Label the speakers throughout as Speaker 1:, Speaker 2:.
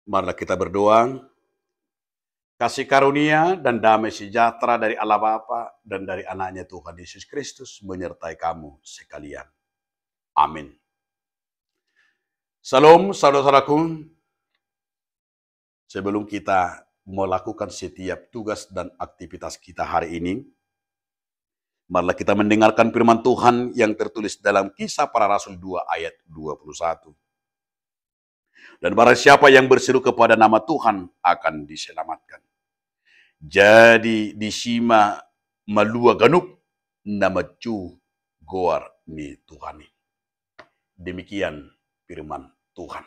Speaker 1: Marilah kita berdoa. Kasih karunia dan damai sejahtera dari Allah Bapa dan dari anaknya Tuhan Yesus Kristus menyertai kamu sekalian. Amin. Salam saudara-saudaraku. Sebelum kita melakukan setiap tugas dan aktivitas kita hari ini, marilah kita mendengarkan firman Tuhan yang tertulis dalam Kisah Para Rasul 2 ayat 21. Dan barang siapa yang berseru kepada nama Tuhan akan diselamatkan. Jadi disima malua ganup nama cu goar ni Tuhan. Demikian firman Tuhan.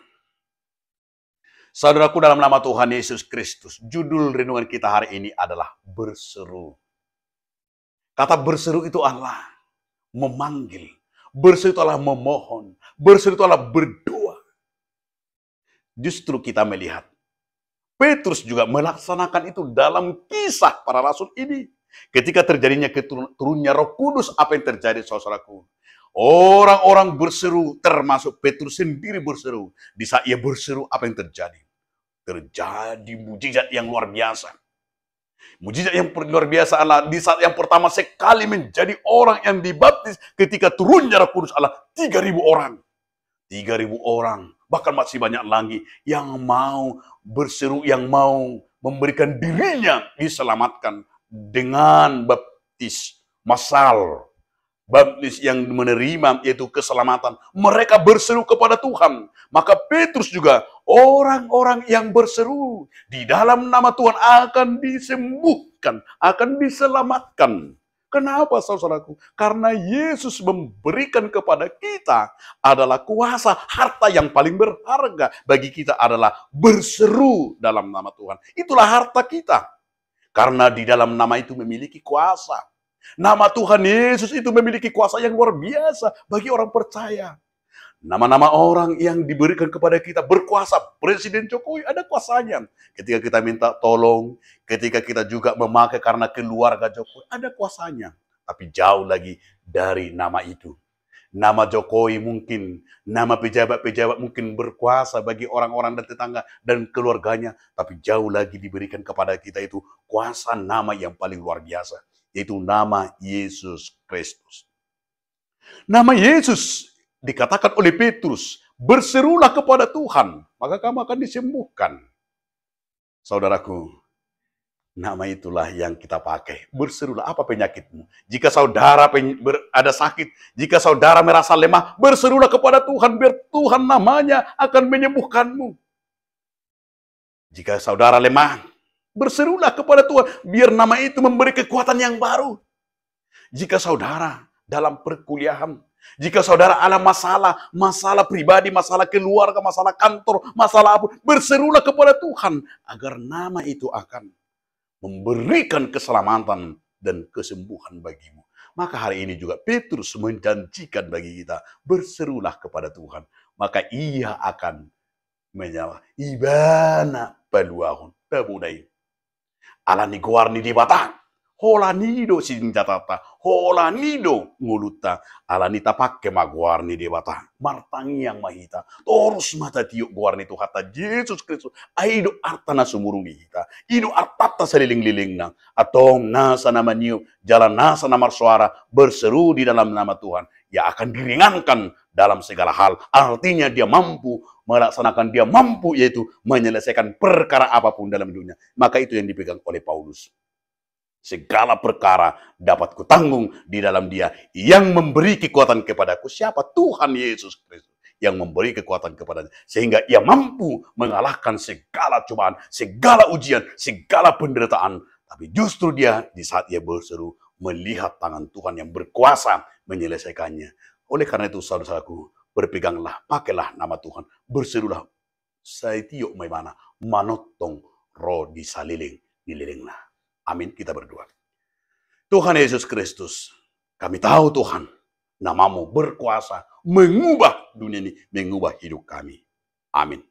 Speaker 1: Saudaraku, dalam nama Tuhan Yesus Kristus, judul renungan kita hari ini adalah berseru. Kata berseru itu adalah memanggil. Berseru itu adalah memohon. Berseru itu adalah berdoa. Justru kita melihat Petrus juga melaksanakan itu dalam Kisah Para Rasul ini. Ketika terjadinya turunnya Roh Kudus, apa yang terjadi, saudaraku? Orang-orang berseru, termasuk Petrus sendiri berseru. Di saat ia berseru, apa yang terjadi? Terjadi mujizat yang luar biasa. Mujizat yang luar biasa adalah di saat yang pertama sekali menjadi orang yang dibaptis ketika turunnya Roh Kudus adalah 3.000 orang. 3.000 orang. Bahkan masih banyak lagi yang mau berseru, yang mau memberikan dirinya diselamatkan dengan baptis massal. Baptis yang menerima yaitu keselamatan. Mereka berseru kepada Tuhan. Maka Petrus juga orang-orang yang berseru di dalam nama Tuhan akan disembuhkan, akan diselamatkan. Kenapa, saudaraku? Karena Yesus memberikan kepada kita adalah kuasa, harta yang paling berharga bagi kita adalah berseru dalam nama Tuhan. Itulah harta kita. Karena di dalam nama itu memiliki kuasa. Nama Tuhan Yesus itu memiliki kuasa yang luar biasa bagi orang percaya. Nama-nama orang yang diberikan kepada kita berkuasa. Presiden Jokowi ada kuasanya. Ketika kita minta tolong, ketika kita juga memakai karena keluarga Jokowi, ada kuasanya. Tapi jauh lagi dari nama itu. Nama Jokowi mungkin, nama pejabat-pejabat mungkin berkuasa bagi orang-orang dan tetangga dan keluarganya. Tapi jauh lagi diberikan kepada kita itu kuasa nama yang paling luar biasa. Yaitu nama Yesus Kristus. Nama Yesus dikatakan oleh Petrus, berserulah kepada Tuhan, maka kamu akan disembuhkan. Saudaraku, nama itulah yang kita pakai. Berserulah, apa penyakitmu? Jika saudara ada sakit, jika saudara merasa lemah, berserulah kepada Tuhan, biar Tuhan namanya akan menyembuhkanmu. Jika saudara lemah, berserulah kepada Tuhan, biar nama itu memberi kekuatan yang baru. Jika saudara dalam perkuliahan, jika saudara ada masalah pribadi, masalah keluarga, masalah kantor, masalah apa, berserulah kepada Tuhan, agar nama itu akan memberikan keselamatan dan kesembuhan bagimu. Maka hari ini juga Petrus menjanjikan bagi kita, berserulah kepada Tuhan, maka ia akan menjawab, ibana paluahun, pemudai. Alani guarni di batang, hola nido sinjatata, hola nido nguluta, alanita pakke ma guarni di batang, martangi yang mahita, torus mata tiuk guarni tu hata Yesus Kristus, aido artana sumurungi hita, ido artata seliling-liling nang, atau nasa nama niu, jalan nasa nama suara, berseru di dalam nama Tuhan, ya akan diringankan dalam segala hal. Artinya dia mampu melaksanakan, dia mampu yaitu menyelesaikan perkara apapun dalam dunia. Maka itu yang dipegang oleh Paulus. Segala perkara dapat kutanggung di dalam dia yang memberi kekuatan kepadaku. Siapa? Tuhan Yesus Kristus yang memberi kekuatan kepadanya. Sehingga ia mampu mengalahkan segala cobaan, segala ujian, segala penderitaan. Tapi justru dia di saat ia berseru melihat tangan Tuhan yang berkuasa menyelesaikannya. Oleh karena itu, saudaraku, berpeganglah, pakailah nama Tuhan, berserulah, saya tiuk memana, manotong roh dililinglah. Amin, kita berdoa. Tuhan Yesus Kristus, kami tahu Tuhan, namamu berkuasa, mengubah dunia ini, mengubah hidup kami. Amin.